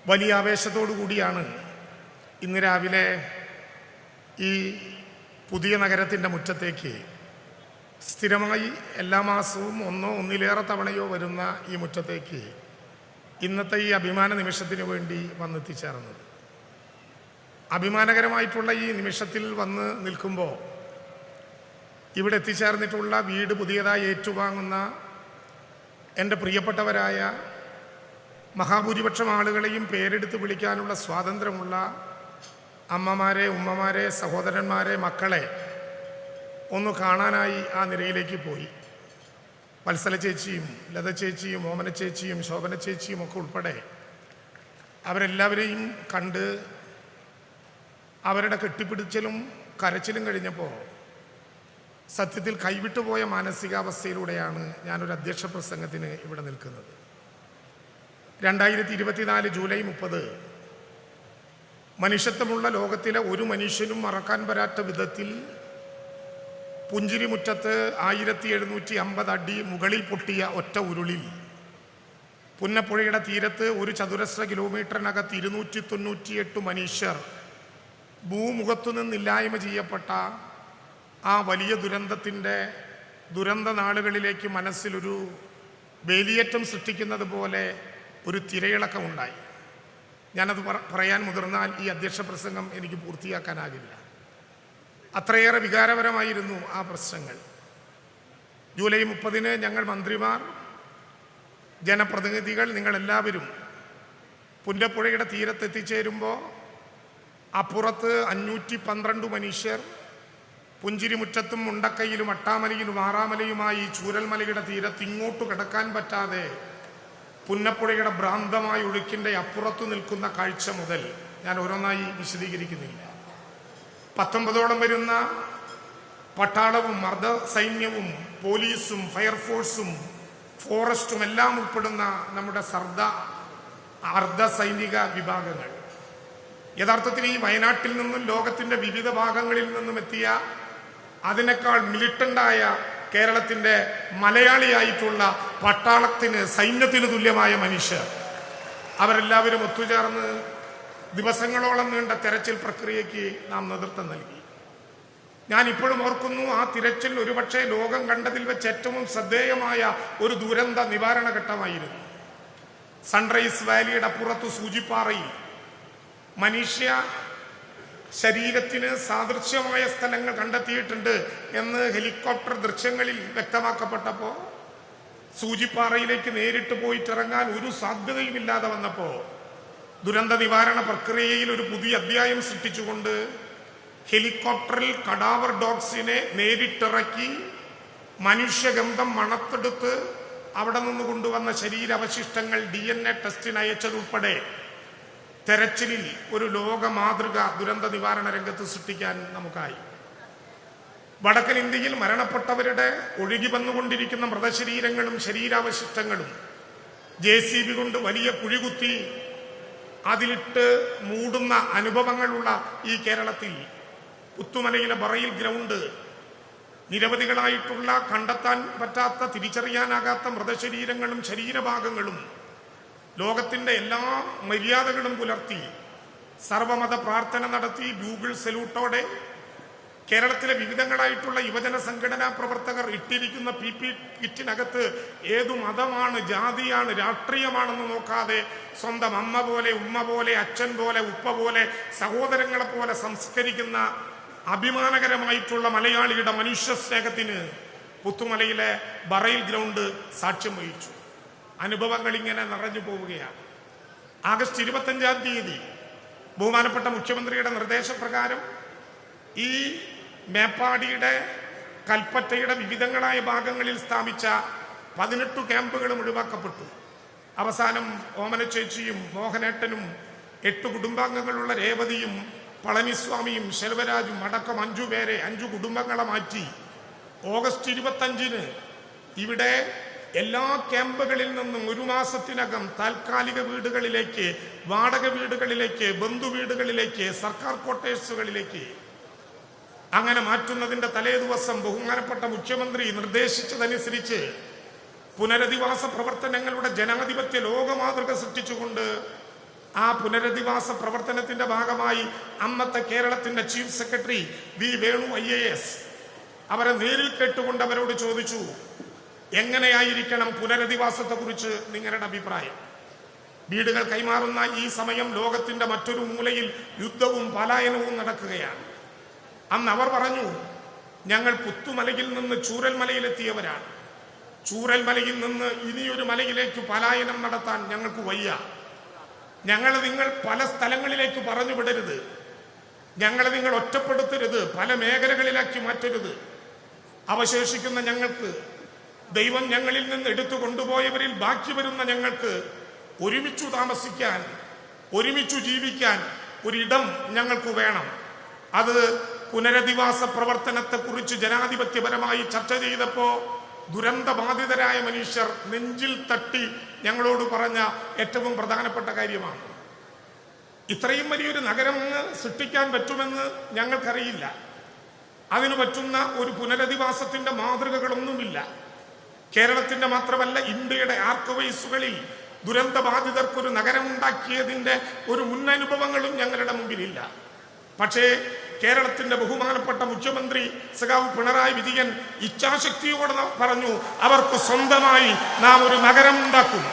വലിയ ആവേശത്തോടു കൂടിയാണ് ഇന്ന് രാവിലെ ഈ പുതിയ നഗരത്തിൻ്റെ മുറ്റത്തേക്ക് സ്ഥിരമായി എല്ലാ മാസവും ഒന്നിലേറെ തവണയോ വരുന്ന ഈ മുറ്റത്തേക്ക് ഇന്നത്തെ ഈ അഭിമാന നിമിഷത്തിന് വേണ്ടി വന്നെത്തിച്ചേർന്നത്. അഭിമാനകരമായിട്ടുള്ള ഈ നിമിഷത്തിൽ വന്ന് നിൽക്കുമ്പോൾ ഇവിടെ എത്തിച്ചേർന്നിട്ടുള്ള വീട് പുതിയതായി ഏറ്റുവാങ്ങുന്ന എൻ്റെ പ്രിയപ്പെട്ടവരായ മഹാഭൂരിപക്ഷം ആളുകളെയും പേരെടുത്ത് വിളിക്കാനുള്ള സ്വാതന്ത്ര്യമുള്ള അമ്മമാരെ, ഉമ്മമാരെ, സഹോദരന്മാരെ, മക്കളെ ഒന്ന് കാണാനായി ആ നിരയിലേക്ക് പോയി. വത്സല ചേച്ചിയും ലത ചേച്ചിയും ഓമന ചേച്ചിയും ശോഭന ചേച്ചിയും ഒക്കെ ഉൾപ്പെടെ അവരെല്ലാവരെയും കണ്ട് അവരുടെ കെട്ടിപ്പിടിച്ചലും കരച്ചിലും കഴിഞ്ഞപ്പോൾ സത്യത്തിൽ കൈവിട്ടുപോയ മാനസികാവസ്ഥയിലൂടെയാണ് ഞാനൊരു അധ്യക്ഷ പ്രസംഗത്തിന് ഇവിടെ നിൽക്കുന്നത്. 2024 ജൂലൈ 30 മനുഷ്യത്വമുള്ള ലോകത്തിലെ ഒരു മനുഷ്യനും മറക്കാൻ വരാത്ത വിധത്തിൽ പുഞ്ചിരിമുറ്റത്ത് 1750 അടി മുകളിൽ പൊട്ടിയ ഒറ്റ ഉരുളിൽ പുന്നപ്പുഴയുടെ തീരത്ത് ഒരു ചതുരശ്ര കിലോമീറ്ററിനകത്ത് 298 മനുഷ്യർ ഭൂമുഖത്തു നിന്നില്ലായ്മ ചെയ്യപ്പെട്ട ആ വലിയ ദുരന്ത നാളുകളിലേക്ക് മനസ്സിലൊരു വേലിയേറ്റം സൃഷ്ടിക്കുന്നത് പോലെ ഒരു തിരയിളക്കമുണ്ടായി. ഞാനത് പറയാൻ മുതിർന്നാൽ ഈ അധ്യക്ഷ പ്രസംഗം എനിക്ക് പൂർത്തിയാക്കാനാകില്ല. അത്രയേറെ വികാരപരമായിരുന്നു ആ പ്രശ്നങ്ങൾ. ജൂലൈ 30 ഞങ്ങൾ മന്ത്രിമാർ, ജനപ്രതിനിധികൾ, നിങ്ങളെല്ലാവരും പുന്നപ്പുഴയുടെ തീരത്തെത്തിച്ചേരുമ്പോൾ അപ്പുറത്ത് 512 മനുഷ്യർ പുഞ്ചിരിമുറ്റത്തും മുണ്ടക്കയിലും അട്ടാമലയിലും ആറാമലയുമായി ചൂരൽമലയുടെ തീരത്ത് ഇങ്ങോട്ട് കിടക്കാൻ പറ്റാതെ പുന്നപ്പുഴയുടെ ഭ്രാന്തമായ ഒഴുക്കിൻ്റെ അപ്പുറത്തു നിൽക്കുന്ന കാഴ്ച മുതൽ ഞാൻ ഓരോന്നായി വിശദീകരിക്കുന്നില്ല. 19ഓളം വരുന്ന പട്ടാളവും അർദ്ധ സൈന്യവും പോലീസും ഫയർഫോഴ്സും ഫോറസ്റ്റും എല്ലാം ഉൾപ്പെടുന്ന നമ്മുടെ അർദ്ധ സൈനിക വിഭാഗങ്ങൾ യഥാർത്ഥത്തിൽ ഈ വയനാട്ടിൽ നിന്നും ലോകത്തിൻ്റെ വിവിധ ഭാഗങ്ങളിൽ നിന്നും എത്തിയ അതിനേക്കാൾ മിലിറ്റൻ്റായ കേരളത്തിൻ്റെ മലയാളിയായിട്ടുള്ള പട്ടാളത്തിന്, സൈന്യത്തിന് തുല്യമായ മനുഷ്യർ, അവരെല്ലാവരും ഒത്തുചേർന്ന് ദിവസങ്ങളോളം നീണ്ട തെരച്ചിൽ പ്രക്രിയയ്ക്ക് നാം നേതൃത്വം നൽകി. ഞാൻ ഇപ്പോഴും ഓർക്കുന്നു, ആ തിരച്ചിൽ ഒരുപക്ഷെ ലോകം കണ്ടതിൽ വെച്ച് ഏറ്റവും ശ്രദ്ധേയമായ ഒരു ദുരന്ത നിവാരണ ഘട്ടമായിരുന്നു. സൺറൈസ് വാലിയുടെ അപ്പുറത്ത് സൂചിപ്പാറയിൽ മനുഷ്യ ശരീരത്തിന് സാദൃശ്യമായ സ്ഥലങ്ങൾ കണ്ടെത്തിയിട്ടുണ്ട് എന്ന് ഹെലികോപ്റ്റർ ദൃശ്യങ്ങളിൽ വ്യക്തമാക്കപ്പെട്ടപ്പോൾ സൂചിപ്പാറയിലേക്ക് നേരിട്ട് പോയിട്ടിറങ്ങാൻ ഒരു സാധ്യതയുമില്ലാതെ വന്നപ്പോൾ ദുരന്ത നിവാരണ പ്രക്രിയയിൽ ഒരു പുതിയ അധ്യായം സൃഷ്ടിച്ചുകൊണ്ട് ഹെലികോപ്റ്ററിൽ കഡാവർ ഡോഗ്സിനെ നേരിട്ടിറക്കി മനുഷ്യഗന്ധം മണത്തെടുത്ത് അവിടെ നിന്ന് കൊണ്ടുവന്ന ശരീരാവശിഷ്ടങ്ങൾ DNA ടെസ്റ്റിന് അയച്ചതുൾപ്പെടെ തെരച്ചിലിൽ ഒരു ലോക മാതൃക ദുരന്ത നിവാരണ രംഗത്ത് സൃഷ്ടിക്കാൻ നമുക്കായി. വടക്കൻ ഇന്ത്യയിൽ മരണപ്പെട്ടവരുടെ ഒഴുകി വന്നുകൊണ്ടിരിക്കുന്ന മൃതശരീരങ്ങളും ശരീരാവശിഷ്ടങ്ങളും JCB കൊണ്ട് വലിയ കുഴികുത്തി അതിലിട്ട് മൂടുന്ന അനുഭവങ്ങളുള്ള ഈ കേരളത്തിൽ പുത്തുമലയിലെ ബറയിൽ ഗ്രൗണ്ട് നിരവധികളായിട്ടുള്ള കണ്ടെത്താൻ പറ്റാത്ത, തിരിച്ചറിയാനാകാത്ത മൃതശരീരങ്ങളും ശരീരഭാഗങ്ങളും ലോകത്തിൻ്റെ എല്ലാ മര്യാദകളും പുലർത്തി സർവമത പ്രാർത്ഥന നടത്തി ഗൂഗിൾ സല്യൂട്ടോടെ കേരളത്തിലെ വിവിധങ്ങളായിട്ടുള്ള യുവജന സംഘടനാ പ്രവർത്തകർ ഇട്ടിരിക്കുന്ന PP കിറ്റിനകത്ത് ഏതു മതമാണ്, ജാതിയാണ്, രാഷ്ട്രീയമാണെന്ന് നോക്കാതെ സ്വന്തം അമ്മ പോലെ, ഉമ്മ പോലെ, അച്ഛൻ പോലെ, ഉപ്പ പോലെ, സഹോദരങ്ങളെ പോലെ സംസ്കരിക്കുന്ന അഭിമാനകരമായിട്ടുള്ള മലയാളിയുടെ മനുഷ്യ സ്നേഹത്തിന് പുത്തുമലയിലെ ബറയിൽ ഗ്രൗണ്ട് സാക്ഷ്യം വഹിച്ചു. അനുഭവങ്ങൾ ഇങ്ങനെ നിറഞ്ഞു പോവുകയാണ്. ആഗസ്റ്റ് 25-ാം തീയതി ബഹുമാനപ്പെട്ട മുഖ്യമന്ത്രിയുടെ നിർദ്ദേശപ്രകാരം ഈ മേപ്പാടിയുടെ കൽപ്പറ്റയുടെ വിവിധങ്ങളായ ഭാഗങ്ങളിൽ സ്ഥാപിച്ച 18 ക്യാമ്പുകളും ഒഴിവാക്കപ്പെട്ടു. അവസാനം ഓമന ചേച്ചിയും മോഹനേട്ടനും 8 കുടുംബാംഗങ്ങളുള്ള രേവതിയും പളനിസ്വാമിയും ശെൽവരാജും അടക്കം 5 പേരെ, 5 കുടുംബങ്ങളെ മാറ്റി ഓഗസ്റ്റ് 25-ന് ഇവിടെ എല്ലാ ക്യാമ്പുകളിൽ നിന്നും ഒരു മാസത്തിനകം താൽക്കാലിക വീടുകളിലേക്ക്, വാടക വീടുകളിലേക്ക്, ബന്ധുവീടുകളിലേക്ക്, സർക്കാർ ക്വാർട്ടേഴ്സുകളിലേക്ക് അങ്ങനെ മാറ്റുന്നതിൻ്റെ തലേ ദിവസം ബഹുമാനപ്പെട്ട മുഖ്യമന്ത്രി നിർദ്ദേശിച്ചതനുസരിച്ച് പുനരധിവാസ പ്രവർത്തനങ്ങളുടെ ജനാധിപത്യ ലോകമാതൃക സൃഷ്ടിച്ചുകൊണ്ട് ആ പുനരധിവാസ പ്രവർത്തനത്തിന്റെ ഭാഗമായി അന്നത്തെ കേരളത്തിന്റെ chief secretary V Venu IAS അവരെ നേരിൽ കേട്ടുകൊണ്ട് അവരോട് ചോദിച്ചു, എങ്ങനെയായിരിക്കണം പുനരധിവാസത്തെക്കുറിച്ച് നിങ്ങളുടെ അഭിപ്രായം? വീടുകൾ കൈമാറുന്ന ഈ സമയം ലോകത്തിന്റെ മറ്റൊരു മൂലയിൽ യുദ്ധവും പലായനവും നടക്കുകയാണ്. അന്ന് അവർ പറഞ്ഞു, ഞങ്ങൾ പുത്തുമലയിൽ നിന്ന് ചൂരൽമലയിലെത്തിയവരാണ്. ചൂരൽമലയിൽ നിന്ന് ഇനിയൊരു മലയിലേക്ക് പലായനം നടത്താൻ ഞങ്ങൾക്ക് വയ്യ. നിങ്ങൾ പല സ്ഥലങ്ങളിലേക്ക് പറഞ്ഞു വിടരുത്. നിങ്ങൾ ഒറ്റപ്പെടുത്തരുത്, പല മേഖലകളിലാക്കി മാറ്റരുത്. അവശേഷിക്കുന്ന ഞങ്ങൾക്ക്, ദൈവം ഞങ്ങളിൽ നിന്ന് എടുത്തു കൊണ്ടുപോയവരിൽ ബാക്കി വരുന്ന ഞങ്ങൾക്ക് ഒരുമിച്ചു താമസിക്കാൻ, ഒരുമിച്ചു ജീവിക്കാൻ ഒരിടം ഞങ്ങൾക്ക് വേണം. അത് പുനരധിവാസ പ്രവർത്തനത്തെക്കുറിച്ച് ജനാധിപത്യപരമായി ചർച്ച ചെയ്തപ്പോൾ ദുരന്തബാധിതരായ മനുഷ്യർ നെഞ്ചിൽ തട്ടി ഞങ്ങളോട് പറഞ്ഞ ഏറ്റവും പ്രധാനപ്പെട്ട കാര്യമാണ്. ഇത്രയും വലിയൊരു നഗരം സൃഷ്ടിക്കാൻ പറ്റുമെന്ന് ഞങ്ങൾക്കറിയില്ല. അതിനു പറ്റുന്ന ഒരു പുനരധിവാസത്തിന്റെ മാതൃകകളൊന്നുമില്ല. കേരളത്തിന്റെ മാത്രമല്ല, ഇന്ത്യയുടെ ആർക്കവൈസുകളിൽ ദുരന്തബാധിതർക്കൊരു നഗരമുണ്ടാക്കിയതിൻ്റെ ഒരു മുന്നനുഭവങ്ങളും ഞങ്ങളുടെ മുമ്പിലില്ല. പക്ഷേ കേരളത്തിന്റെ ബഹുമാനപ്പെട്ട മുഖ്യമന്ത്രി സഖാവ് പിണറായി വിജയൻ ഇച്ഛാശക്തിയോടെ പറഞ്ഞു, അവർക്ക് സ്വന്തമായി നാം ഒരു നഗരം ഉണ്ടാക്കും.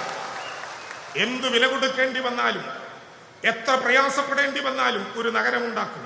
എന്ത് വില കൊടുക്കേണ്ടി വന്നാലും, എത്ര പ്രയാസപ്പെടേണ്ടി വന്നാലും ഒരു നഗരം ഉണ്ടാക്കും.